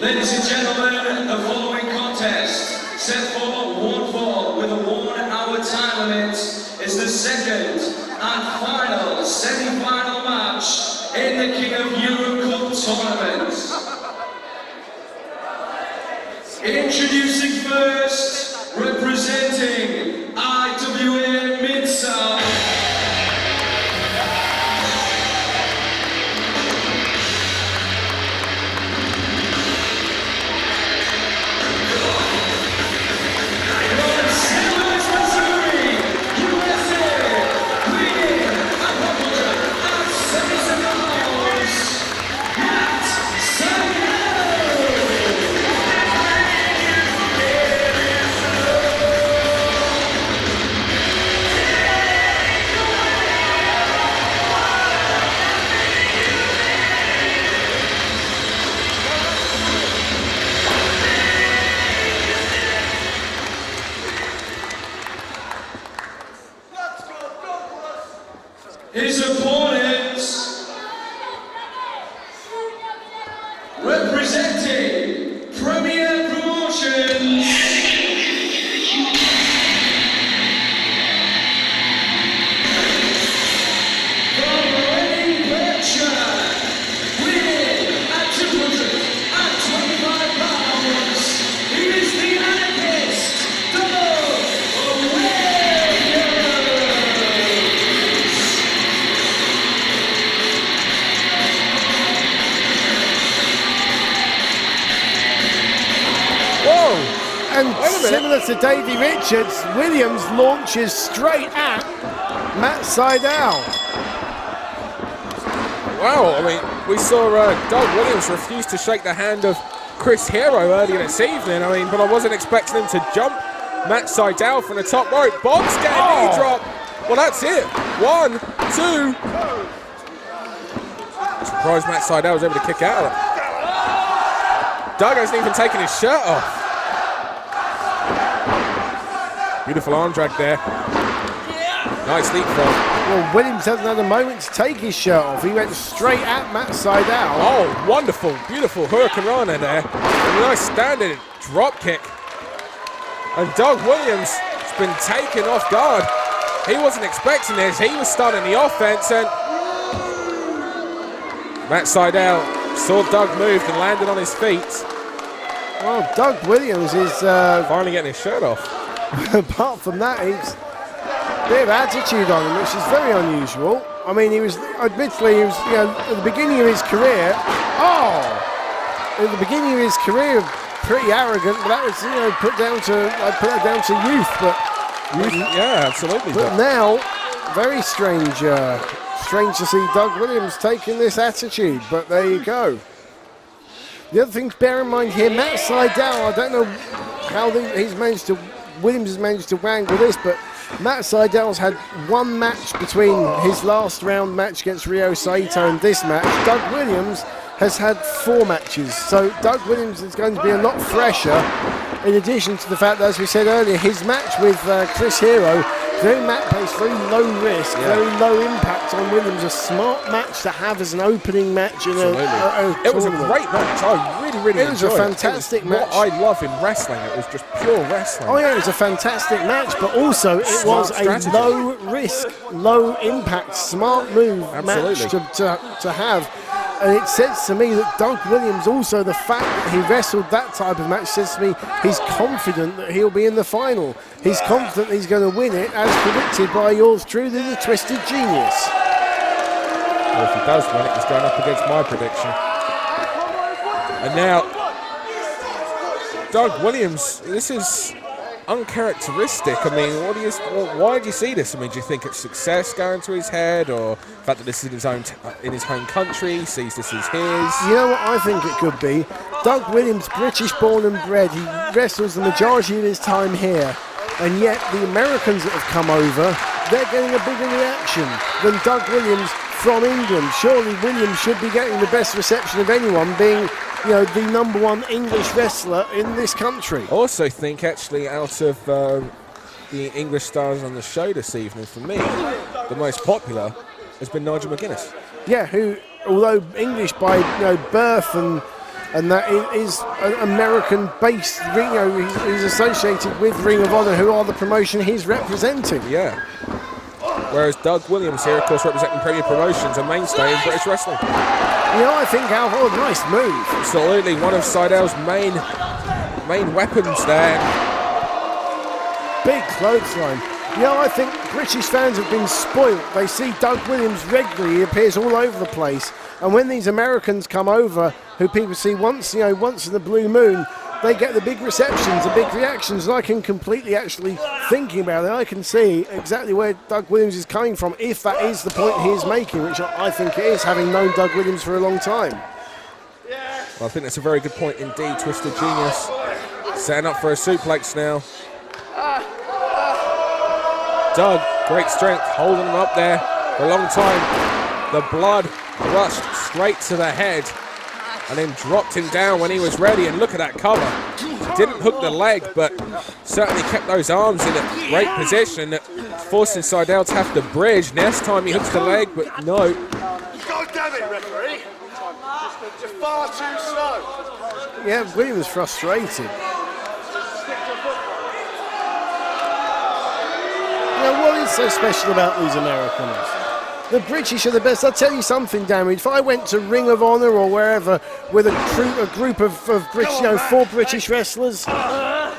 Ladies and gentlemen, the following contest, set for one fall with a 1 hour time limit, is the second and final semi-final match in the King of Europe Cup tournament. Introducing first, representing IWA Mid-South, his opponents, representing Premier Promotions, from Reading, Berkshire, winning at 225 pounds, he is the anarchist, And similar to Davey Richards, Williams launches straight at Matt Sydel. Wow, I mean, we saw Doug Williams refuse to shake the hand of Chris Hero earlier this evening. I mean, but I wasn't expecting him to jump Matt Sydel from the top rope. Bob's getting knee drop. Well, that's it. 1, 2. Surprised Matt Sydel was able to kick out of it. Doug hasn't even taken his shirt off. Beautiful arm drag there. Nice leapfrog. Well, Williams hasn't had a moment to take his shirt off. He went straight at Matt Sydel. Oh, wonderful, beautiful Hurricane Rana there. And a nice standing drop kick. And Doug Williams has been taken off guard. He wasn't expecting this. He was starting the offense, and Matt Sydel saw Doug move and landed on his feet. Well, Doug Williams is finally getting his shirt off. Apart from that, he's a bit of attitude on him, which is very unusual. I mean, admittedly, he was, at the beginning of his career, pretty arrogant, but that was, I'd put that down to youth, but yeah, absolutely. But now, very strange to see Doug Williams taking this attitude, but there you go. The other thing to bear in mind here, Matt Sydel, I don't know how Williams has managed to wangle this, but Matt Sydel's had one match between his last round match against Ryo Saito and this match. Doug Williams has had 4 matches, so Doug Williams is going to be a lot fresher, in addition to the fact that, as we said earlier, his match with Chris Hero, very match-based, very low risk, very low impact on Williams. A smart match to have as an opening match in a It was a great match. I really enjoyed it. It was a fantastic match. What I love in wrestling, it was just pure wrestling. Oh yeah, it was a fantastic match, but also it was a low risk, low impact, smart move match to have. And it says to me that Doug Williams, also the fact that he wrestled that type of match, says to me he's confident that he'll be in the final. He's confident he's going to win it, as predicted by yours truly, the Twisted Genius. Well, if he does win it, he's going up against my prediction. And now, Doug Williams, this is uncharacteristic. I mean, why do you see this? I mean, do you think it's success going to his head, or the fact that this is in his home country, he sees this as his? You know what I think it could be? Doug Williams, British born and bred, he wrestles the majority of his time here, and yet the Americans that have come over, they're getting a bigger reaction than Doug Williams from England. Surely Williams should be getting the best reception of anyone, being the #1 English wrestler in this country. I also think, actually, out of the English stars on the show this evening, for me, the most popular has been Nigel McGuinness. Yeah, who, although English by birth and and that is an American-based ring. You know, he's associated with Ring of Honor, who are the promotion he's representing. Yeah. Whereas Doug Williams here, of course, representing Premier Promotions, a mainstay in British wrestling. You know, I think Al, nice move. Absolutely, one of Sydel's main weapons there. Big clothesline. You know, I think British fans have been spoilt. They see Doug Williams regularly. He appears all over the place. And when these Americans come over, who people see once in the blue moon, they get the big receptions, the big reactions. And I can completely actually, thinking about it, I can see exactly where Doug Williams is coming from, if that is the point he is making, which I think it is, having known Doug Williams for a long time. Well, I think that's a very good point indeed. Twisted Genius setting up for a suplex now. Doug, great strength, holding him up there for a long time. The blood rushed straight to the head and then dropped him down when he was ready. And look at that cover. Didn't hook the leg, but certainly kept those arms in a great position, forcing Sydel to have to bridge. Next time he hooks the leg, but no. God damn it, referee! You're far too slow. Yeah, Williams frustrated. What is so special about these Americans? The British are the best. I'll tell you something, Damage. If I went to Ring of Honor or wherever with a group of British, 4 British wrestlers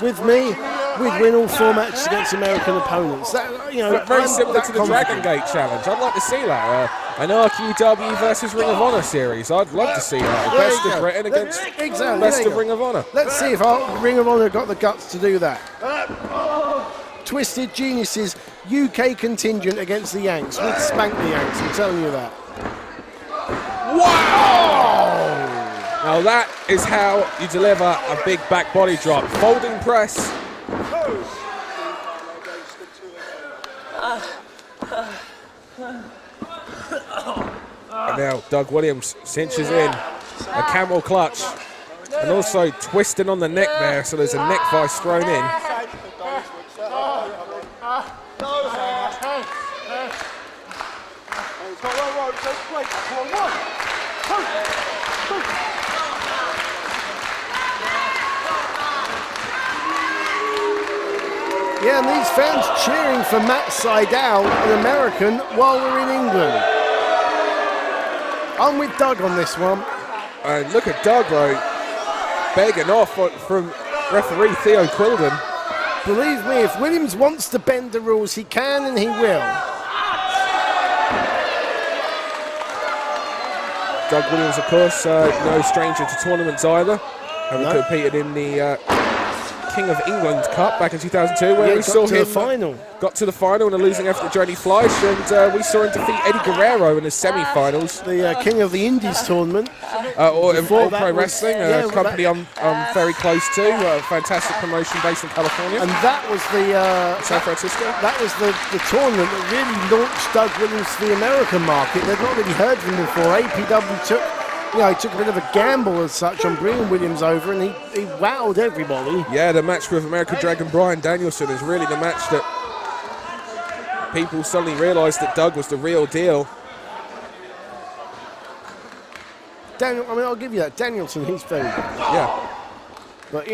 with me, we'd win all 4 matches against American opponents. That, very similar to the Dragon Gate Challenge. I'd like to see that. An RQW versus Ring of Honor series. I'd love to see that. Best of Britain against best of Ring of Honor. Let's see if our Ring of Honor got the guts to do that. Twisted Geniuses UK contingent against the Yanks. We'd spank the Yanks, I'm telling you that. Wow! Now that is how you deliver a big back body drop. Folding press. And now Doug Williams cinches in a camel clutch and also twisting on the neck there, so there's a neck vice thrown in. Yeah, and these fans cheering for Matt Sydel, an American, while we're in England. I'm with Doug on this one. And look at Doug, though, begging off from referee Theo Quilden. Believe me, if Williams wants to bend the rules, he can and he will. Doug Williams, of course, no stranger to tournaments either. Having competed in the King of England Cup back in 2002, where we saw him got to the final in a losing effort at Jody Fleisch, and we saw him defeat Eddie Guerrero in the semi-finals. The King of the Indies tournament. Or Pro Wrestling, a company I'm very close to, a fantastic promotion based in California. And that was the San Francisco. That was the tournament that really launched Doug Williams to the American market. They'd not really heard of him before. APW took a bit of a gamble as such on bringing Williams over, and he wowed everybody. Yeah, the match with American Dragon Bryan Danielson is really the match that people suddenly realised that Doug was the real deal. Daniel, I mean, I'll give you that. Danielson, he's very good. Yeah. But,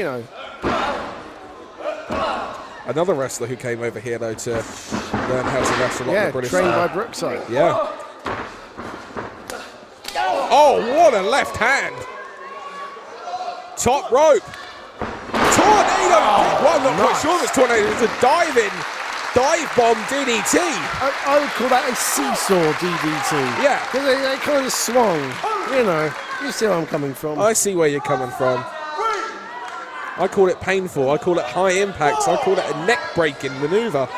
another wrestler who came over here, though, to learn how to wrestle on the British trained by Brookside. Yeah. Oh, what a left hand. Top rope. Tornado. Well, I'm not quite sure if it's tornado. It's a dive bomb DDT. I would call that a seesaw DDT. Yeah. Because they kind of swung. You see where I'm coming from. I see where you're coming from. I call it painful. I call it high impact. I call it a neck-breaking maneuver.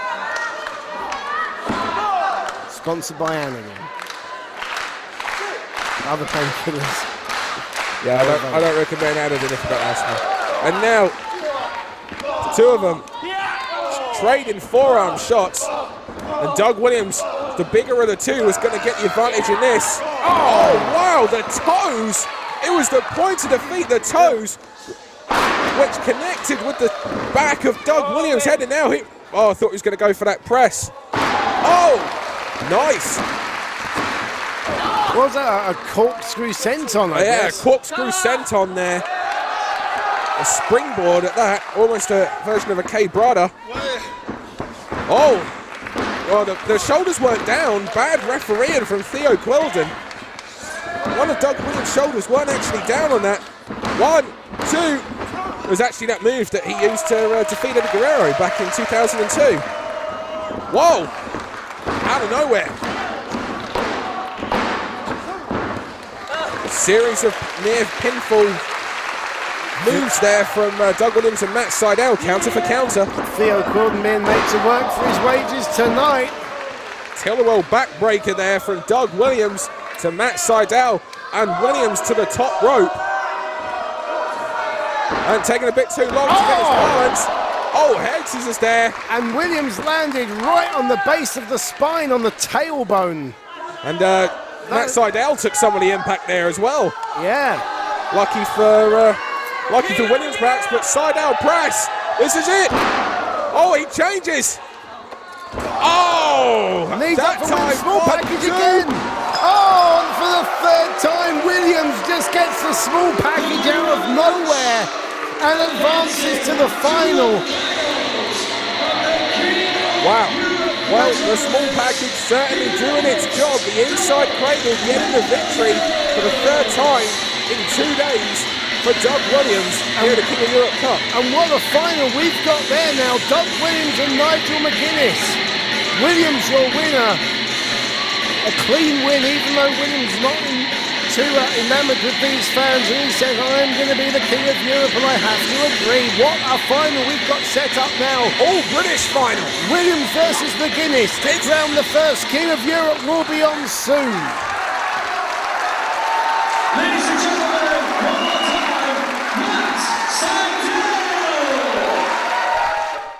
Sponsored by Anagon. Other painkillers. Yeah, I don't recommend Anagon if you don't ask me. And now, the two of them trading forearm shots. And Doug Williams, the bigger of the two, was going to get the advantage in this. Oh, wow, the toes. It was the point of the feet, the toes, which connected with the back of Doug Williams' head. And now I thought he was going to go for that press. Oh, nice. What was that? A corkscrew senton, I Yeah, guess. corkscrew senton there. A springboard at that, almost a version of a K-Brada. Oh, well, the shoulders weren't down. Bad refereeing from Theo Quilden. One of Doug Williams' shoulders weren't actually down on that. 1, 2. It was actually that move that he used to defeat Eddie Guerrero back in 2002. Whoa, out of nowhere. A series of near pinfall moves there from Doug Williams and Matt Sydel, counter for counter. Theo Quilden being made to work for his wages tonight. Tillowell backbreaker there from Doug Williams to Matt Sydel, and Williams to the top rope. And taking a bit too long to get his balance. Oh, head scissors there. And Williams landed right on the base of the spine on the tailbone. And Matt Sydel took some of the impact there as well. Yeah. Lucky for Williams perhaps, but Sydel press. This is it. Oh, he changes. Oh, Knees that up for time. Williams, small 1, package 2. again. Oh, and for the third time, Williams just gets the small package out of nowhere and advances to the final. Wow. Well, the small package certainly doing its job. The inside cradle getting the victory for the third time in 2 days for Doug Williams here at the King of Europe Cup. And what a final we've got there now. Doug Williams and Nigel McGuinness. Williams, your winner. A clean win, even though Williams not too enamoured with these fans. And he says, I'm going to be the King of Europe, and I have to agree. What a final we've got set up now. All British final. Williams versus McGuinness. Stick round, the first King of Europe will be on soon.